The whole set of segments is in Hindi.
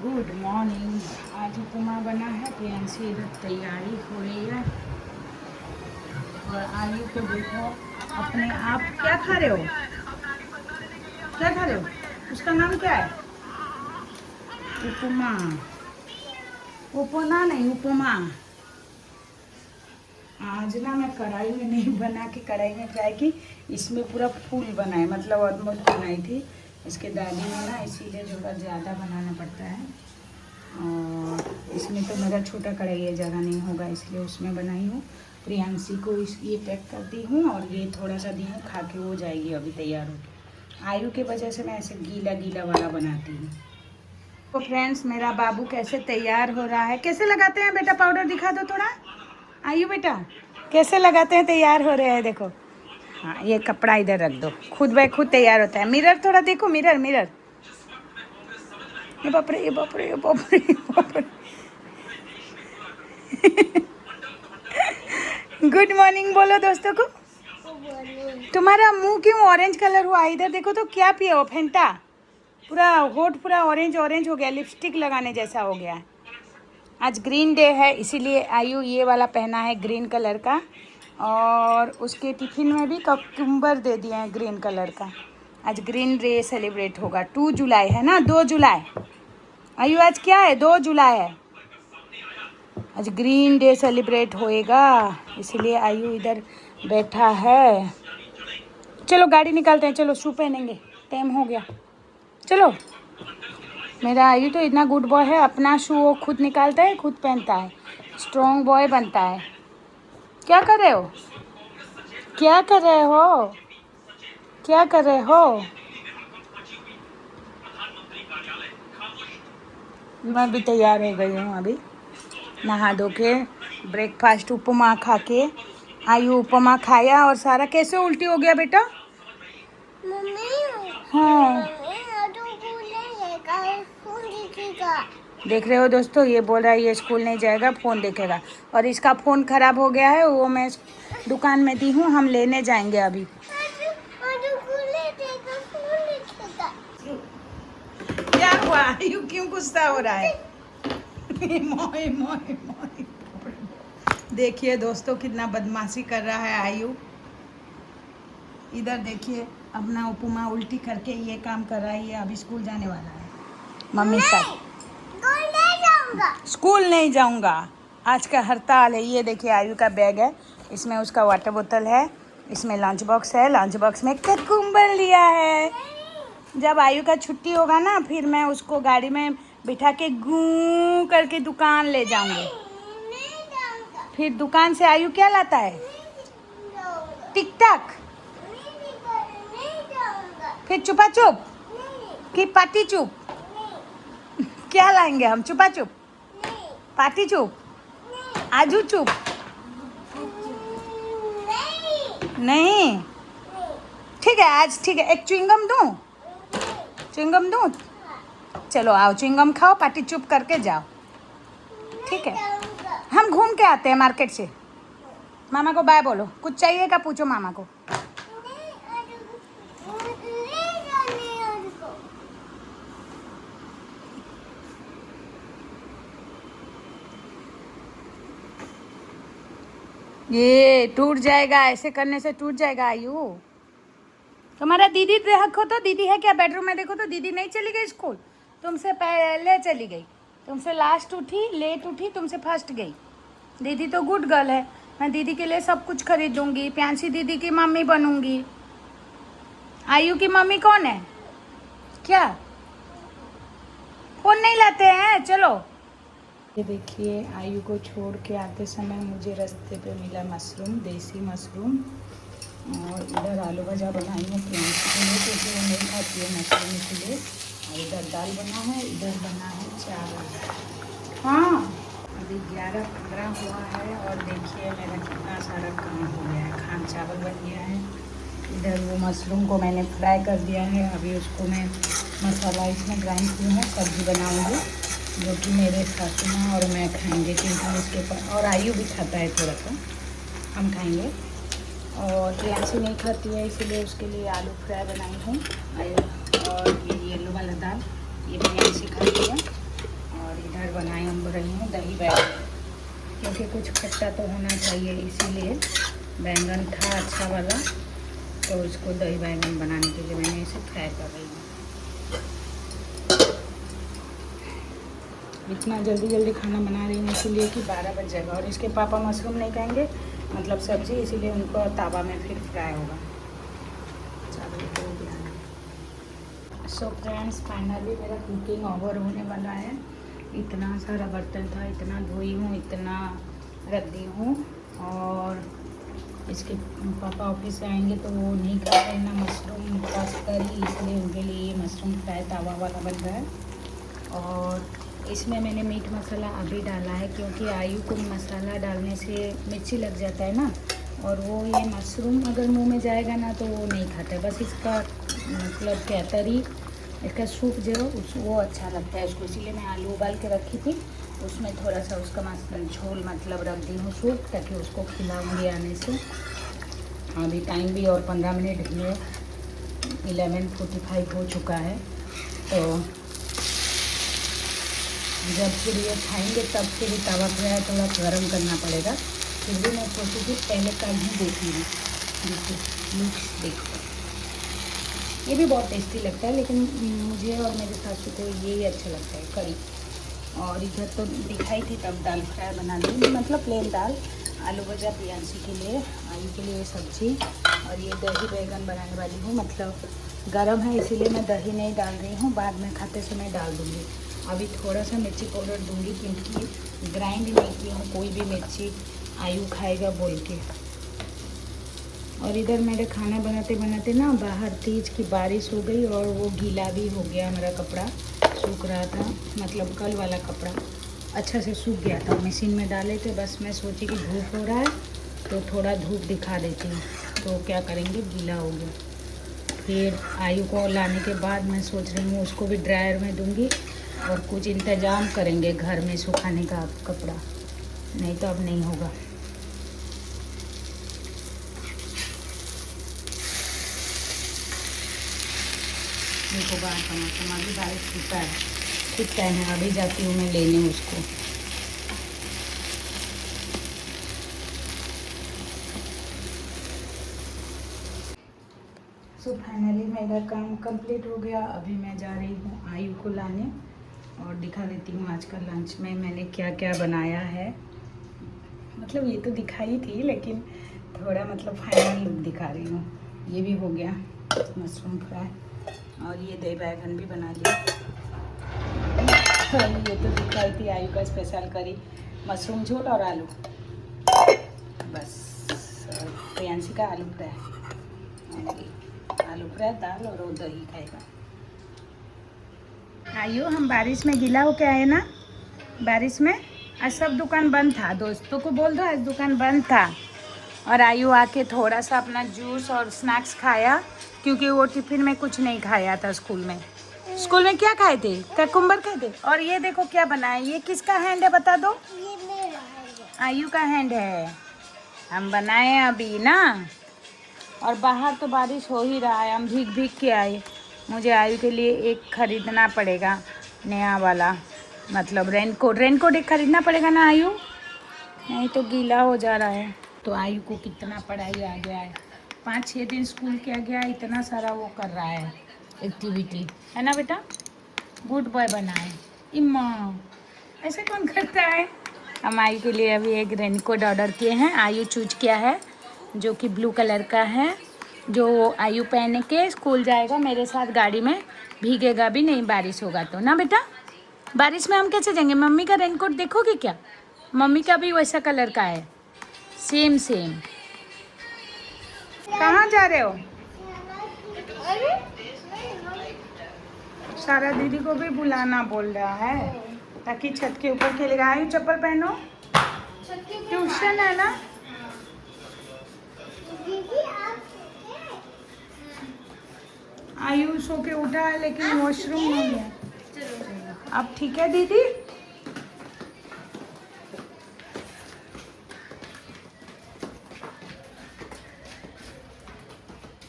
Good morning. आज उपमा बना है, प्रियांशी इधर तैयारी हो रही है और आयु को देखो अपने आप क्या खा रहे हो, क्या खा रहे हो? उसका नाम क्या है? उपमा। उपना नहीं, उपमा। आज ना मैं कढ़ाई में नहीं बना के कढ़ाई में ट्राई की, इसमें पूरा फूल बनाए, मतलब ऑलमोस्ट बनाई थी इसके दादी ने ना, इसीलिए थोड़ा ज़्यादा बनाना पड़ता है। और इसमें तो मेरा छोटा कढ़ाई है, ज़्यादा नहीं होगा, इसलिए उसमें बनाई हूँ। प्रियांशी को ये पैक कर दी हूँ और ये थोड़ा सा दी हूँ, खा के हो जाएगी अभी तैयार हो। आयु के वजह से मैं ऐसे गीला गीला वाला बनाती हूँ। तो फ्रेंड्स, मेरा बाबू कैसे तैयार हो रहा है। कैसे लगाते हैं बेटा पाउडर, दिखा दो थोड़ा। आयु बेटा कैसे लगाते हैं, तैयार हो रहे हैं देखो। हाँ, ये कपड़ा इधर रख दो, खुद ब खुद तैयार होता है। मिरर थोड़ा देखो, मिरर मिरर। ये बाप रे, ये बाप रे, ये बाप रे, ये बाप रे। गुड मॉर्निंग बोलो दोस्तों को। तुम्हारा मुंह क्यों ऑरेंज कलर हुआ? इधर देखो तो, क्या पिए हो? फेंटा? पूरा होठ पूरा ऑरेंज ऑरेंज हो गया, लिपस्टिक लगाने जैसा हो गया है। आज ग्रीन डे है, इसीलिए आयु ये वाला पहना है ग्रीन कलर का, और उसके टिफिन में भी ककम्बर दे दिए हैं ग्रीन कलर का। आज ग्रीन डे सेलिब्रेट होगा, 2 जुलाई है ना, 2 जुलाई। आयु आज क्या है? 2 जुलाई है। आज ग्रीन डे सेलिब्रेट होएगा, इसीलिए आयु इधर बैठा है। चलो गाड़ी निकालते हैं, चलो शू पहनेंगे, टाइम हो गया। चलो, मेरा आयु तो इतना गुड बॉय है, अपना शू वो खुद निकालता है, खुद पहनता है, स्ट्रॉन्ग बॉय बनता है। क्या कर रहे हो? क्या कर रहे हो? क्या कर रहे हो? मैं भी तैयार हो गई हूँ अभी, नहा धो के, ब्रेकफास्ट उपमा खा के। आयु उपमा खाया और सारा कैसे उल्टी हो गया बेटा? हाँ, देख रहे हो दोस्तों, ये बोल रहा है ये स्कूल नहीं जाएगा, फ़ोन देखेगा। और इसका फ़ोन ख़राब हो गया है, वो मैं दुकान में दी हूँ, हम लेने जाएंगे अभी। क्या हुआ? आयु क्यों गुस्सा हो रहा है? मोए मोए मोए। देखिए दोस्तों, कितना बदमाशी कर रहा है आयु। इधर देखिए, अपना उपमा उल्टी करके ये काम कर रहा है। ये अभी स्कूल जाने वाला है मम्मी साथ। स्कूल नहीं जाऊंगा, आज का हड़ताल है। ये देखिए आयु का बैग है, इसमें उसका वाटर बोतल है, इसमें लंच बॉक्स है, लंच बॉक्स में ककुम्बर लिया है। जब आयु का छुट्टी होगा ना, फिर मैं उसको गाड़ी में बिठा के गूं करके दुकान ले जाऊंगी। फिर दुकान से आयु क्या लाता है? टिक टाक। फिर चुपा चुप कि पाटी चुप? क्या लाएंगे हम? चुपा चुप, पाटी चुप, आजू चुप? नहीं, ठीक है, आज ठीक है। एक च्युइंगम दूं? च्युइंगम दूं? चलो आओ, च्युइंगम खाओ, पाटी चुप करके जाओ, ठीक है? हम घूम के आते हैं मार्केट से। मामा को बाय बोलो, कुछ चाहिए का पूछो मामा को। ये टूट जाएगा, ऐसे करने से टूट जाएगा आयु। तुम्हारा दीदी देखो तो, दीदी है क्या बेडरूम में? देखो तो, दीदी नहीं चली गई स्कूल, तुमसे पहले चली गई, तुमसे लास्ट उठी, लेट उठी, तुमसे फर्स्ट गई। दीदी तो गुड गर्ल है, मैं दीदी के लिए सब कुछ खरीदूंगी, प्यांसी दीदी की मम्मी बनूंगी। आयु की मम्मी कौन है? क्या फोन नहीं लाते हैं? चलो। ये देखिए, आयु को छोड़ के आते समय मुझे रास्ते पे मिला मशरूम, देसी मशरूम, और इधर आलू भजा बनाई है प्रियांशी के लिए, क्योंकि वो नहीं खाती है मशरूम, इसलिए। और इधर दाल बना है, इधर बना है चावल। हाँ, अभी 11:15 हुआ है और देखिए मेरा कितना सारा काम हो गया है। खान चावल बन गया है, इधर वो मशरूम को मैंने फ्राई कर दिया है, अभी उसको मैं मसाला इसमें ग्राइंड की है, सब्ज़ी बनाऊँगी, जो कि मेरे सासू माँ और मैं खाएंगे, क्योंकि उसके ऊपर, और आयु भी खाता है थोड़ा सा, हम खाएंगे। और प्रियांशी नहीं खाती है, इसीलिए उसके लिए आलू फ्राई बनाई हूँ। आयु और ये येलो वाला दाल, ये प्रियांशी खाती है। दही बैंगन, क्योंकि कुछ खट्टा तो होना चाहिए, इसीलिए बैंगन था अच्छा वाला, तो इसको दही बैंगन बनाने के लिए मैंने इसे फ्राई कर रही हूँ। इतना जल्दी जल्दी खाना बना रही हूँ इसीलिए कि 12 बज जाएगा, और इसके पापा मशरूम नहीं खाएंगे, मतलब सब्जी, इसीलिए उनको तावा में फिर फ्राई होगा। सो फ्रेंड्स, फाइनली मेरा कुकिंग ओवर होने वाला है। इतना सारा बर्तन था, इतना धोई हूँ, इतना रख दी हूँ, और इसके पापा ऑफिस से आएंगे तो वो नहीं खा रहे ना मशरूम खास करी, इसलिए उनके लिए मशरूम फ्राई तावा वाला बन रहा है। और इसमें मैंने मीट मसाला अभी डाला है, क्योंकि आयु को मसाला डालने से मिर्ची लग जाता है ना, और वो ये मशरूम अगर मुंह में जाएगा ना तो वो नहीं खाता है। बस इसका मतलब क्या तरी, इसका सूप जो वो अच्छा लगता है उसको, इसीलिए मैं आलू उबाल के रखी थी, उसमें थोड़ा सा उसका झोल मतलब रख दी हूँ सूप, ताकि उसको खिलाऊंगी आने से। अभी टाइम भी और 15 मिनट है, 11:45 हो चुका है, तो जब फिर ये खाएंगे तब फिर तवा फ्राई थोड़ा गर्म करना पड़ेगा। फिर भी मैं सोची थी पहले कल ही देखूँगी। देखो ये भी बहुत टेस्टी लगता है, लेकिन मुझे और मेरे सासू को यही अच्छा लगता है करी। और इधर तो दिखाई थी तब दाल फ्राई बना ली, मतलब प्लेन दाल, आलू भजा प्रियांशी के लिए, आलू के लिए सब्जी, और ये दही बैंगन बनाने वाली हूँ। मतलब गरम है इसीलिए मैं दही नहीं डाल रही हूँ, बाद में खाते समय डाल दूँगी। अभी थोड़ा सा मिर्ची पाउडर दूँगी, क्योंकि ग्राइंड नहीं की हूँ कोई भी मिर्ची, आयु खाएगा बोल के। और इधर मेरे खाना बनाते बनाते ना बाहर तेज की बारिश हो गई, और वो गीला भी हो गया, मेरा कपड़ा सूख रहा था, मतलब कल वाला कपड़ा अच्छा से सूख गया था, मशीन में डाले थे। बस मैं सोची कि धूप हो रहा है तो थोड़ा धूप दिखा देती हूँ, तो क्या करेंगे गीला हो गया। फिर आयु को लाने के बाद मैं सोच रही हूँ उसको भी ड्रायर में दूँगी, और कुछ इंतज़ाम करेंगे घर में सुखाने का कपड़ा, नहीं तो अब नहीं होगा। देखो बाहर का मौसम, अभी बारिश छूटा है, ठीक टाइम है, अभी जाती हूँ मैं लेने उसको। सो फाइनली मेरा काम कंप्लीट हो गया। अभी मैं जा रही हूँ आयु को लाने, और दिखा देती हूँ आज का लंच में मैंने क्या क्या बनाया है। मतलब ये तो दिखाई थी, लेकिन थोड़ा मतलब फाइनल लुक दिखा रही हूँ। ये भी हो गया मशरूम फ्राई, और ये दही बैंगन भी बना लिया। ये तो दिखाई थी आयु का स्पेशल करी, मशरूम झोल और आलू, बस। प्रियांशी का आलू फ्राई, आलू फ्राई, दाल, और वो दही खाएगा। आयु हम बारिश में गीला होके आए ना, बारिश में। आज सब दुकान बंद था, दोस्तों को बोल दो आज दुकान बंद था। और आयु आके थोड़ा सा अपना जूस और स्नैक्स खाया, क्योंकि वो टिफिन में कुछ नहीं खाया था स्कूल में। स्कूल में क्या खाए थे? ककुम्बर खाए थे। और ये देखो क्या बना है, ये किसका हैंड है बता दो? ये मेरा हैंड है। आयु का हैंड है, हम बनाए अभी ना। और बाहर तो बारिश हो ही रहा है, हम भीग भीग के आए। मुझे आयु के लिए एक ख़रीदना पड़ेगा नया वाला, मतलब रेनकोट। रेनकोट एक ख़रीदना पड़ेगा ना आयु, नहीं तो गीला हो जा रहा है। तो आयु को कितना पढ़ाई आ गया है, 5-6 दिन स्कूल किया गया, इतना सारा वो कर रहा है एक्टिविटी, है ना बेटा? गुड बॉय बना है। इम्मा ऐसे कौन करता है? हम आयु के लिए अभी एक रेनकोट ऑर्डर किए हैं, आयु चूज किया है, जो कि ब्लू कलर का है, जो आयु पहन के स्कूल जाएगा मेरे साथ गाड़ी में, भीगेगा भी नहीं बारिश होगा तो, ना बेटा? बारिश में हम कैसे जाएंगे? मम्मी का रेनकोट देखोगे क्या? मम्मी का भी वैसा कलर का है, सेम सेम। कहाँ जा रहे हो? सारा दीदी को भी बुलाना बोल रहा है, ताकि छत के ऊपर खेलेगा। आयु चप्पल पहनो, ट्यूशन है ना। आयु सो के उठा है, लेकिन वॉशरूम नहीं है। अब ठीक है दीदी?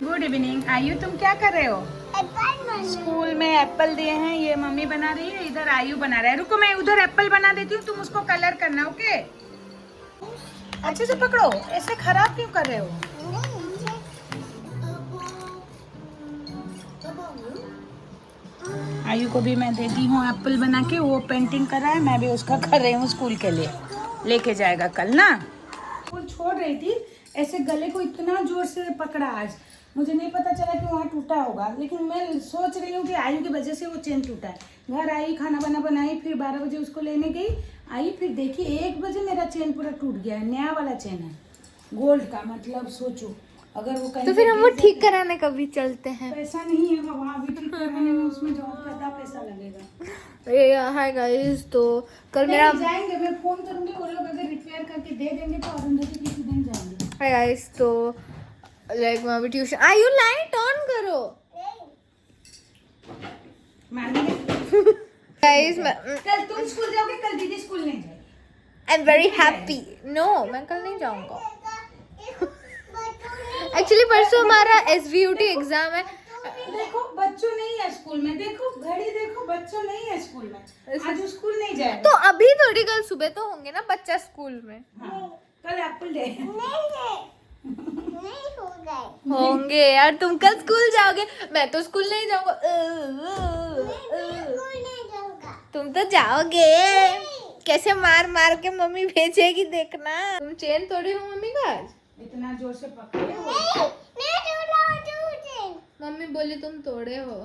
Good evening. आयु तुम क्या कर रहे हो? स्कूल में एप्पल दिए हैं, ये मम्मी बना रही है, इधर आयु बना रहा है। रुको मैं उधर एप्पल बना देती हूँ, तुम उसको कलर करना। ओके अच्छे से पकड़ो, ऐसे खराब क्यों कर रहे हो? आयु को भी मैं देती हूँ एप्पल बना के, वो पेंटिंग कर रहा है, मैं भी उसका कर रही हूँ स्कूल के लिए, लेके जाएगा कल ना। स्कूल छोड़ रही थी, ऐसे गले को इतना जोर से पकड़ा आज, मुझे नहीं पता चला कि वहाँ टूटा होगा, लेकिन मैं सोच रही हूँ कि आयु की वजह से वो चेन टूटा है। घर आई, खाना बना बनाई, फिर 12 बजे उसको लेने गई, आई फिर देखी 1 बजे मेरा चेन पूरा टूट गया है। नया वाला चेन है, गोल्ड का, मतलब सोचो अगर वो कहीं तो फिर हम वो ठीक कराने कभी चलते हैं। पैसा नहीं है वहाँ भी ठीक कराने में, उसमें बहुत ज़्यादा पैसा लगेगा। हाय गाइस, तो कल मेरा मेरा जाएंगे, मैं फोन करूंगी, वो लोग अगर रिपेयर करके दे देंगे तो अरुंधति किसी दिन जाएंगे। हाय गाइस, तो लाइक मैं अभी ट्यूशन। आयु लाइट ऑन करो गाइस। कल तुम स्कूल जाओगे, कल दीदी स्कूल नहीं जाएगी। I am very happy. No, मैं कल नहीं जाऊंगा। एक्चुअली परसों हमारा SVUT एग्जाम है। देखो बच्चों नहीं है स्कूल में, देखो घड़ी देखो, बच्चों नहीं है स्कूल में, आज स्कूल नहीं जाएगा। तो अभी थोड़ी, कल सुबह तो होंगे ना बच्चा स्कूल में। हाँ, कल एप्पल डे होंगे यार, तुम कल स्कूल जाओगे, मैं तो स्कूल नहीं जाऊंगा। तुम तो जाओगे, कैसे मार मार के मम्मी भेजेगी देखना। तुम चेन तोड़ी हो मम्मी का आज? इतना जोर से पकड़े हो। मम्मी बोली तुम तोड़े हो।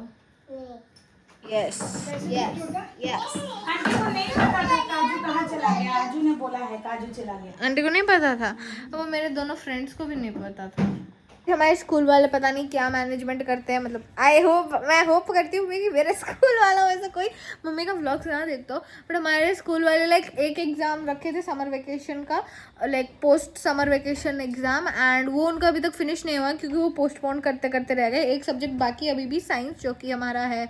Yes yes yes. आंटी को नहीं पता था काजू कहाँ चला गया, आजू ने बोला है काजू चला गया। आंटी को नहीं पता था, वो मेरे दोनों फ्रेंड्स को भी नहीं पता था। हमारे स्कूल वाले पता नहीं क्या मैनेजमेंट करते हैं, मतलब मैं होप करती हूँ कि मेरे स्कूल वालों में से कोई मम्मी का व्लॉग ना देखता हो, बट हमारे स्कूल वाले लाइक एक एग्ज़ाम रखे थे समर वेकेशन का, like post summer vacation exam, and वो उनका अभी तक फिनिश नहीं हुआ क्योंकि वो पोस्टपोन करते करते रह गए। एक सब्जेक्ट बाकी अभी भी, साइंस, जो कि हमारा है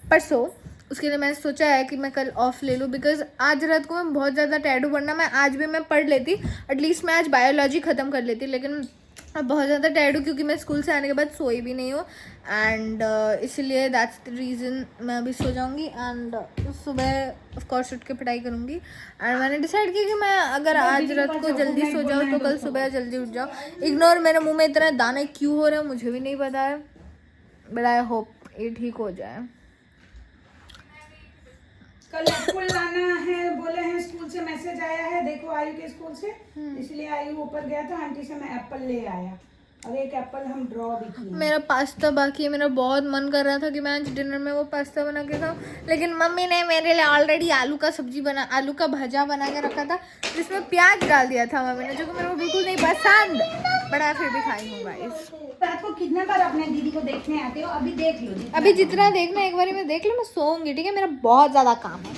परसों, उसके लिए मैंने सोचा है कि मैं कल ऑफ ले लूँ, बिकॉज आज रात को मैं बहुत ज़्यादा टायर्ड हूँ, वरना मैं आज भी मैं पढ़ लेती, एटलीस्ट मैं आज बायोलॉजी ख़त्म कर लेती, लेकिन अब बहुत ज़्यादा टायर्ड हूँ क्योंकि मैं स्कूल से आने के बाद सोई भी नहीं हूँ, एंड इसलिए दैट्स द रीज़न मैं अभी सो जाऊँगी, एंड सुबह ऑफ कोर्स उठ के पढ़ाई करूँगी। एंड मैंने डिसाइड किया कि मैं अगर आज रात को जल्दी सो जाऊँ तो कल सुबह जल्दी उठ जाऊँ। इग्नोर, मेरे मुँह में इतना दाने क्यों हो रहे हैं मुझे भी नहीं पता है, बट आई होप ये ठीक हो जाए। कल एप्पल लाना है बोले हैं, स्कूल से मैसेज आया है, देखो आयु के स्कूल से, इसलिए आयु ऊपर गया था, आंटी से मैं एप्पल ले आया, और एक एप्पल हम ड्रॉ भी किए। मेरा पास्ता बाकी है, मेरा बहुत मन कर रहा था कि मैं आज डिनर में वो पास्ता बना के खाऊं, लेकिन मम्मी ने मेरे लिए ऑलरेडी आलू का भजा बना के रखा था, जिसमें प्याज डाल दिया था मम्मी ने, जो कि मेरे को बिल्कुल नहीं पसंद, बट मैं फिर भी खाई हूँ गाइस। रात को कितने बार अपने दीदी को देखने आते हो? अभी देख लो, अभी जितना देखना एक बार मैं देख लूँ, मैं सोऊंगी, ठीक है? मेरा बहुत ज्यादा काम है।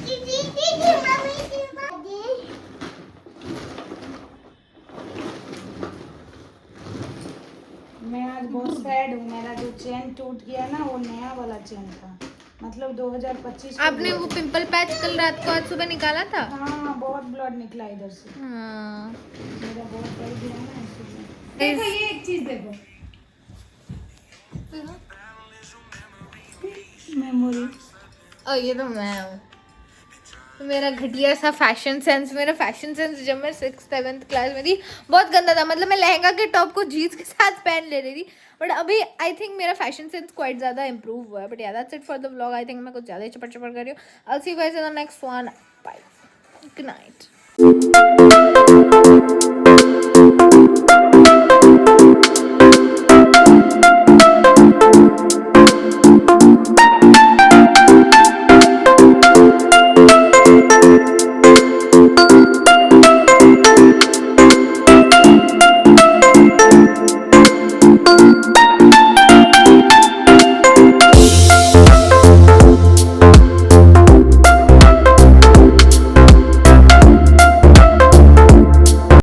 मैं आज बहुत सैड हूँ, मेरा जो चेन टूट गया ना, वो नया वाला चेन था, मतलब 2025 को। आपने वो पिंपल पैच कल रात को आज सुबह निकाला था? हाँ, बहुत ब्लड निकला इधर से। हाँ, मेरा बहुत दर्द है ना, इसलिए। देखो ये एक चीज देखो, मेमोरी। और ये तो मैं हूँ, मेरा घटिया सा फैशन सेंस। मेरा फैशन सेंस जब मैं 6th-7th क्लास में थी बहुत गंदा था, मतलब मैं लहंगा के टॉप को जीन्स के साथ पहन ले रही थी, बट अभी आई थिंक मेरा फैशन सेंस क्वाइट ज़्यादा इंप्रूव हुआ है। But yeah that's it for the vlog. I think मैं कुछ ज़्यादा ही चपड़ चपड़ कर रही हूँ। I will see you guys in the next one. Bye, good night.